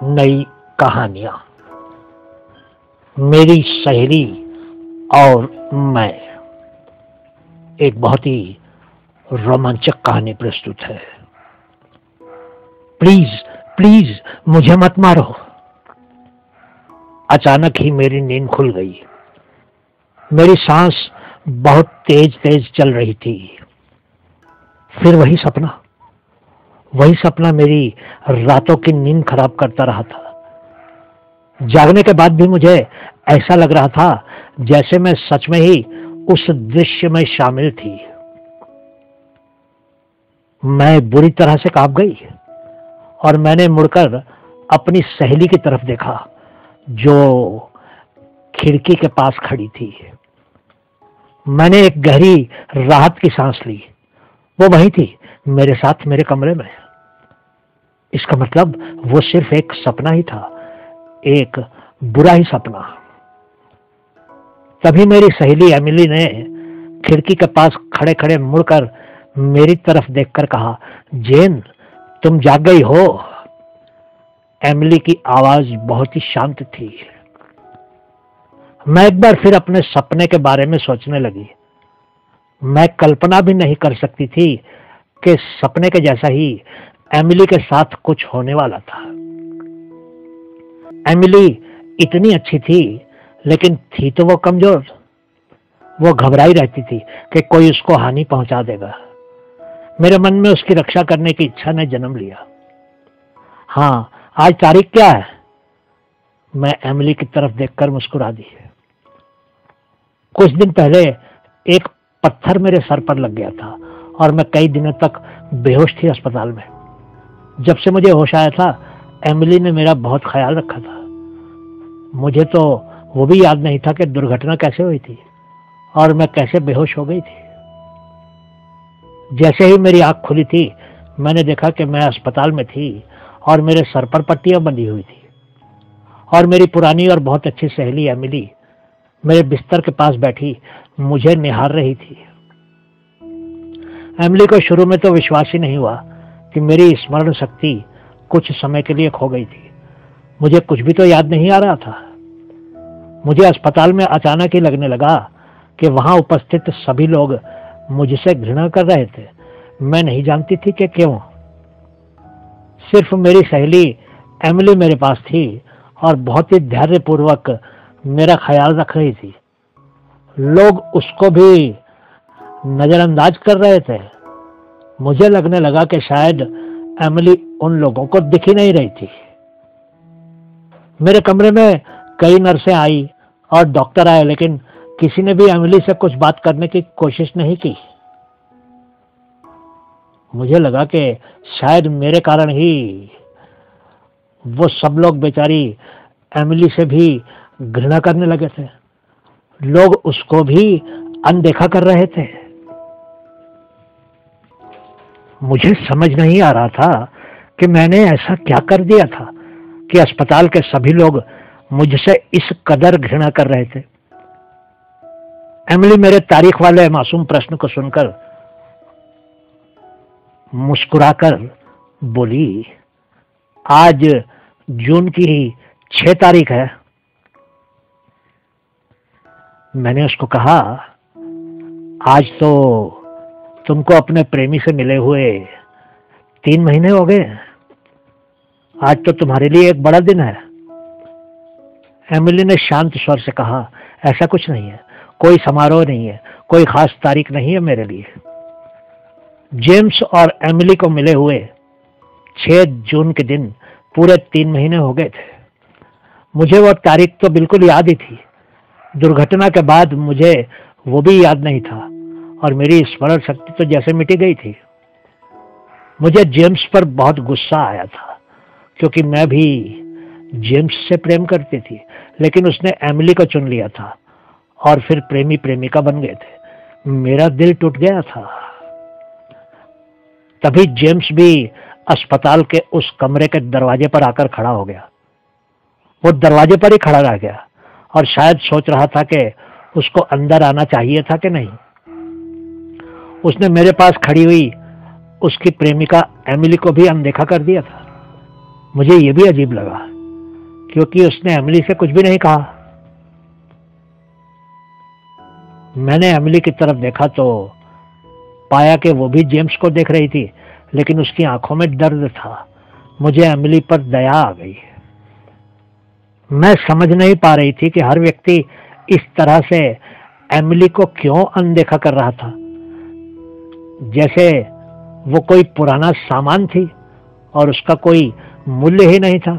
नई कहानियां। मेरी सहेली और मैं, एक बहुत ही रोमांचक कहानी प्रस्तुत है। प्लीज प्लीज मुझे मत मारो। अचानक ही मेरी नींद खुल गई। मेरी सांस बहुत तेज तेज चल रही थी। फिर वही सपना मेरी रातों की नींद खराब करता रहा था। जागने के बाद भी मुझे ऐसा लग रहा था जैसे मैं सच में ही उस दृश्य में शामिल थी। मैं बुरी तरह से कांप गई और मैंने मुड़कर अपनी सहेली की तरफ देखा जो खिड़की के पास खड़ी थी। मैंने एक गहरी राहत की सांस ली। वो वही थी, मेरे साथ मेरे कमरे में। इसका मतलब वो सिर्फ एक सपना ही था, एक बुरा ही सपना। तभी मेरी सहेली एमिली ने खिड़की के पास खड़े खड़े मुड़कर मेरी तरफ देखकर कहा, जेन, तुम जाग गई हो। एमिली की आवाज बहुत ही शांत थी। मैं एक बार फिर अपने सपने के बारे में सोचने लगी। मैं कल्पना भी नहीं कर सकती थी कि सपने के जैसा ही एमिली के साथ कुछ होने वाला था। एमिली इतनी अच्छी थी, लेकिन थी तो वो कमजोर। वो घबराई रहती थी कि कोई उसको हानि पहुंचा देगा। मेरे मन में उसकी रक्षा करने की इच्छा ने जन्म लिया। हाँ, आज तारीख क्या है? मैं एमिली की तरफ देखकर मुस्कुरा दी। कुछ दिन पहले एक पत्थर मेरे सर पर लग गया था और मैं कई दिनों तक बेहोश थी अस्पताल में। जब से मुझे होश आया था, एमिली ने मेरा बहुत ख्याल रखा था। मुझे तो वो भी याद नहीं था कि दुर्घटना कैसे हुई थी और मैं कैसे बेहोश हो गई थी। जैसे ही मेरी आंख खुली थी, मैंने देखा कि मैं अस्पताल में थी और मेरे सर पर पट्टियां बंधी हुई थी और मेरी पुरानी और बहुत अच्छी सहेली एमिली मेरे बिस्तर के पास बैठी मुझे निहार रही थी। एमिली को शुरू में तो विश्वास ही नहीं हुआ कि मेरी स्मरण शक्ति कुछ समय के लिए खो गई थी। मुझे कुछ भी तो याद नहीं आ रहा था। मुझे अस्पताल में अचानक ही लगने लगा कि वहां उपस्थित सभी लोग मुझसे घृणा कर रहे थे। मैं नहीं जानती थी कि क्यों। सिर्फ मेरी सहेली एमिली मेरे पास थी और बहुत ही धैर्यपूर्वक मेरा ख्याल रख रही थी। लोग उसको भी नजरअंदाज कर रहे थे। मुझे लगने लगा कि शायद एमिली उन लोगों को दिख ही नहीं रही थी। मेरे कमरे में कई नर्सें आई और डॉक्टर आए, लेकिन किसी ने भी एमिली से कुछ बात करने की कोशिश नहीं की। मुझे लगा कि शायद मेरे कारण ही वो सब लोग बेचारी एमिली से भी घृणा करने लगे थे। लोग उसको भी अनदेखा कर रहे थे। मुझे समझ नहीं आ रहा था कि मैंने ऐसा क्या कर दिया था कि अस्पताल के सभी लोग मुझसे इस कदर घृणा कर रहे थे। एमिली मेरे तारीख वाले मासूम प्रश्न को सुनकर मुस्कुराकर बोली, आज जून की 6 तारीख है। मैंने उसको कहा, आज तो तुमको अपने प्रेमी से मिले हुए 3 महीने हो गए। आज तो तुम्हारे लिए एक बड़ा दिन है। एमिली ने शांत स्वर से कहा, ऐसा कुछ नहीं है, कोई समारोह नहीं है, कोई खास तारीख नहीं है मेरे लिए। जेम्स और एमिली को मिले हुए 6 जून के दिन पूरे 3 महीने हो गए थे। मुझे वो तारीख तो बिल्कुल याद ही थी। दुर्घटना के बाद मुझे वो भी याद नहीं था और मेरी स्मरण शक्ति तो जैसे मिटी गई थी। मुझे जेम्स पर बहुत गुस्सा आया था क्योंकि मैं भी जेम्स से प्रेम करती थी, लेकिन उसने एमिली को चुन लिया था और फिर प्रेमी प्रेमिका बन गए थे। मेरा दिल टूट गया था। तभी जेम्स भी अस्पताल के उस कमरे के दरवाजे पर आकर खड़ा हो गया। वो दरवाजे पर ही खड़ा रह गया और शायद सोच रहा था कि उसको अंदर आना चाहिए था कि नहीं। उसने मेरे पास खड़ी हुई उसकी प्रेमिका एमिली को भी अनदेखा कर दिया था। मुझे ये भी अजीब लगा क्योंकि उसने एमिली से कुछ भी नहीं कहा। मैंने एमिली की तरफ देखा तो पाया कि वो भी जेम्स को देख रही थी, लेकिन उसकी आंखों में दर्द था। मुझे एमिली पर दया आ गई। मैं समझ नहीं पा रही थी कि हर व्यक्ति इस तरह से एमिली को क्यों अनदेखा कर रहा था, जैसे वो कोई पुराना सामान थी और उसका कोई मूल्य ही नहीं था।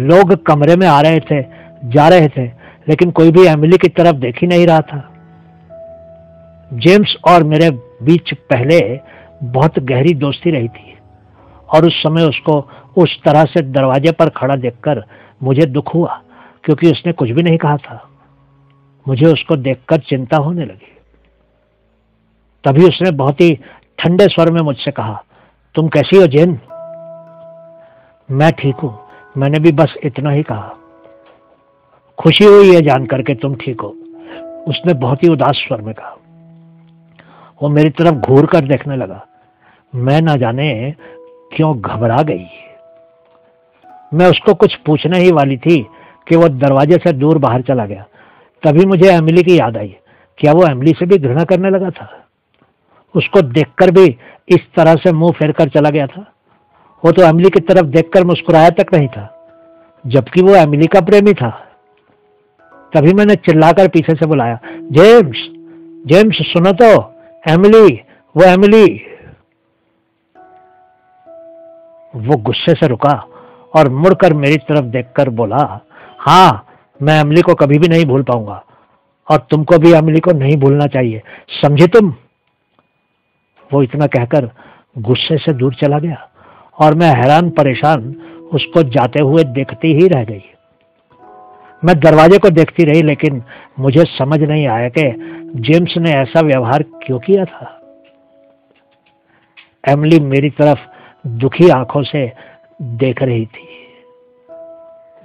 लोग कमरे में आ रहे थे, जा रहे थे, लेकिन कोई भी एमिली की तरफ देख ही नहीं रहा था। जेम्स और मेरे बीच पहले बहुत गहरी दोस्ती रही थी और उस समय उसको उस तरह से दरवाजे पर खड़ा देखकर मुझे दुख हुआ, क्योंकि उसने कुछ भी नहीं कहा था। मुझे उसको देखकर चिंता होने लगी। तभी उसने बहुत ही ठंडे स्वर में मुझसे कहा, तुम कैसी हो जेन? मैं ठीक हूं, मैंने भी बस इतना ही कहा। खुशी हुई है जानकर के तुम ठीक हो, उसने बहुत ही उदास स्वर में कहा। वो मेरी तरफ घूर कर देखने लगा। मैं ना जाने क्यों घबरा गई। मैं उसको कुछ पूछने ही वाली थी कि वो दरवाजे से दूर बाहर चला गया। तभी मुझे एमिली की याद आई। क्या वो एमिली से भी घृणा करने लगा था? उसको देखकर भी इस तरह से मुंह फेर कर चला गया था। वो तो एमिली की तरफ देखकर मुस्कुराया तक नहीं था, जबकि वो एमिली का प्रेमी था। तभी मैंने चिल्लाकर पीछे से बुलाया, जेम्स, जेम्स सुनो तो, एमिली, वो एमिली। वो गुस्से से रुका और मुड़कर मेरी तरफ देखकर बोला, हाँ, मैं एमिली को कभी भी नहीं भूल पाऊंगा और तुमको भी एमिली को नहीं भूलना चाहिए, समझे तुम? वो इतना कहकर गुस्से से दूर चला गया और मैं हैरान परेशान उसको जाते हुए देखती ही रह गई। मैं दरवाजे को देखती रही, लेकिन मुझे समझ नहीं आया कि जेम्स ने ऐसा व्यवहार क्यों किया था। एमिली मेरी तरफ दुखी आंखों से देख रही थी।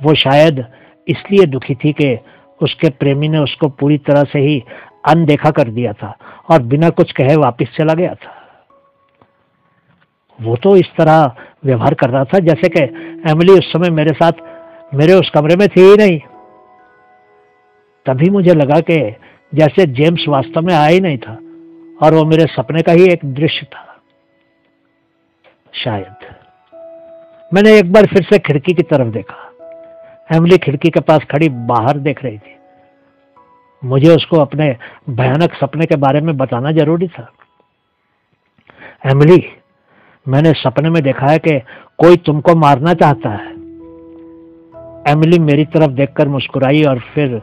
वो शायद इसलिए दुखी थी कि उसके प्रेमी ने उसको पूरी तरह से ही अनदेखा कर दिया था और बिना कुछ कहे वापस चला गया था। वो तो इस तरह व्यवहार कर रहा था जैसे कि एमिली उस समय मेरे साथ मेरे उस कमरे में थी ही नहीं। तभी मुझे लगा कि जैसे जेम्स वास्तव में आया ही नहीं था और वो मेरे सपने का ही एक दृश्य था। शायद मैंने एक बार फिर से खिड़की की तरफ देखा। एमिली खिड़की के पास खड़ी बाहर देख रही थी। मुझे उसको अपने भयानक सपने के बारे में बताना जरूरी था। एमिली, मैंने सपने में देखा है कि कोई तुमको मारना चाहता है। एमिली मेरी तरफ देखकर मुस्कुराई और फिर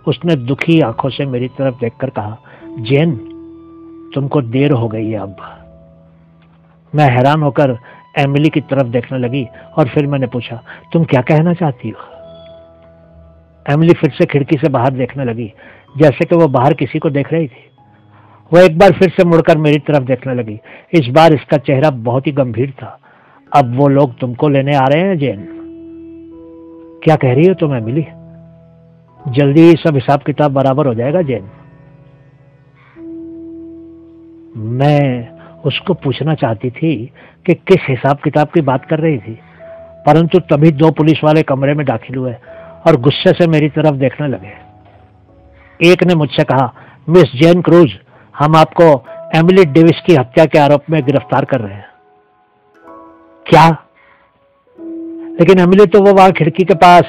उसने दुखी आंखों से मेरी तरफ देखकर कहा, जेन, तुमको देर हो गई है अब। मैं हैरान होकर एमिली की तरफ देखने लगी और फिर मैंने पूछा, तुम क्या कहना चाहती हो? एमिली फिर से खिड़की से बाहर देखने लगी, जैसे कि वो बाहर किसी को देख रही थी। वो एक बार फिर से मुड़कर मेरी तरफ देखने लगी। इस बार इसका चेहरा बहुत ही गंभीर था। अब वो लोग तुमको लेने आ रहे हैं जेन। क्या कह रही हो तुम एमिली? जल्दी ही सब हिसाब किताब बराबर हो जाएगा जेन। मैं उसको पूछना चाहती थी कि किस हिसाब किताब की बात कर रही थी, परंतु तभी दो पुलिस वाले कमरे में दाखिल हुए और गुस्से से मेरी तरफ देखने लगे। एक ने मुझसे कहा, मिस जेन क्रूज, हम आपको एमिली डेविस की हत्या के आरोप में गिरफ्तार कर रहे हैं। क्या? लेकिन एमिली तो वो वहां खिड़की के पास।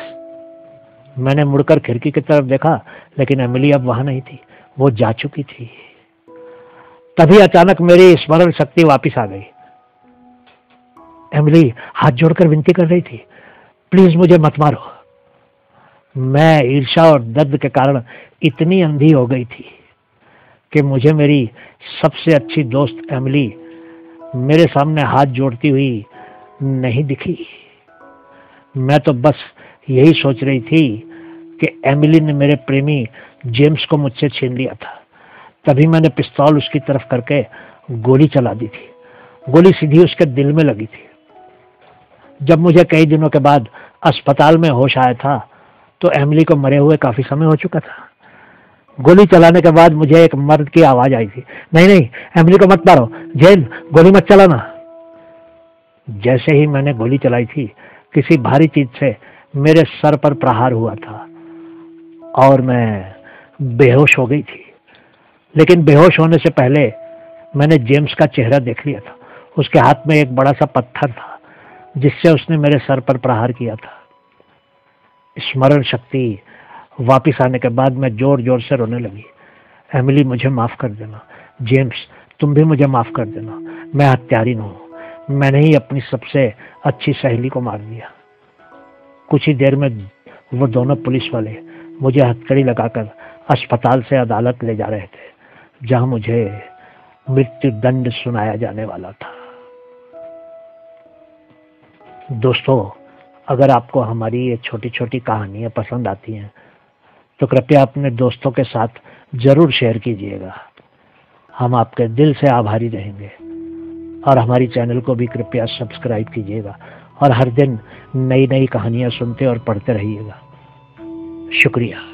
मैंने मुड़कर खिड़की की तरफ देखा, लेकिन एमिली अब वहां नहीं थी, वो जा चुकी थी। तभी अचानक मेरी स्मरण शक्ति वापस आ गई। एमिली हाथ जोड़कर विनती कर रही थी, प्लीज मुझे मत मारो। मैं ईर्ष्या और दर्द के कारण इतनी अंधी हो गई थी कि मुझे मेरी सबसे अच्छी दोस्त एमिली मेरे सामने हाथ जोड़ती हुई नहीं दिखी। मैं तो बस यही सोच रही थी कि एमिली ने मेरे प्रेमी जेम्स को मुझसे छीन लिया था। तभी मैंने पिस्तौल उसकी तरफ करके गोली चला दी थी। गोली सीधी उसके दिल में लगी थी। जब मुझे कई दिनों के बाद अस्पताल में होश आया था तो एमिली को मरे हुए काफी समय हो चुका था। गोली चलाने के बाद मुझे एक मर्द की आवाज आई थी, नहीं नहीं, एमिली को मत मारो, जेन, गोली मत चलाना। जैसे ही मैंने गोली चलाई थी, किसी भारी चीज से मेरे सर पर प्रहार हुआ था और मैं बेहोश हो गई थी। लेकिन बेहोश होने से पहले मैंने जेम्स का चेहरा देख लिया था। उसके हाथ में एक बड़ा सा पत्थर था जिससे उसने मेरे सर पर प्रहार किया था। स्मरण शक्ति वापिस आने के बाद मैं जोर जोर से रोने लगी। एमिली, मुझे माफ कर देना। जेम्स, तुम भी मुझे माफ कर देना। मैं हत्यारी न हूं। मैंने ही अपनी सबसे अच्छी सहेली को मार दिया। कुछ ही देर में वो दोनों पुलिस वाले मुझे हथकड़ी लगाकर अस्पताल से अदालत ले जा रहे थे, जहां मुझे मृत्यु दंड सुनाया जाने वाला था। दोस्तों, अगर आपको हमारी ये छोटी छोटी कहानियां पसंद आती हैं तो कृपया अपने दोस्तों के साथ जरूर शेयर कीजिएगा। हम आपके दिल से आभारी रहेंगे और हमारी चैनल को भी कृपया सब्सक्राइब कीजिएगा और हर दिन नई नई कहानियां सुनते और पढ़ते रहिएगा। शुक्रिया।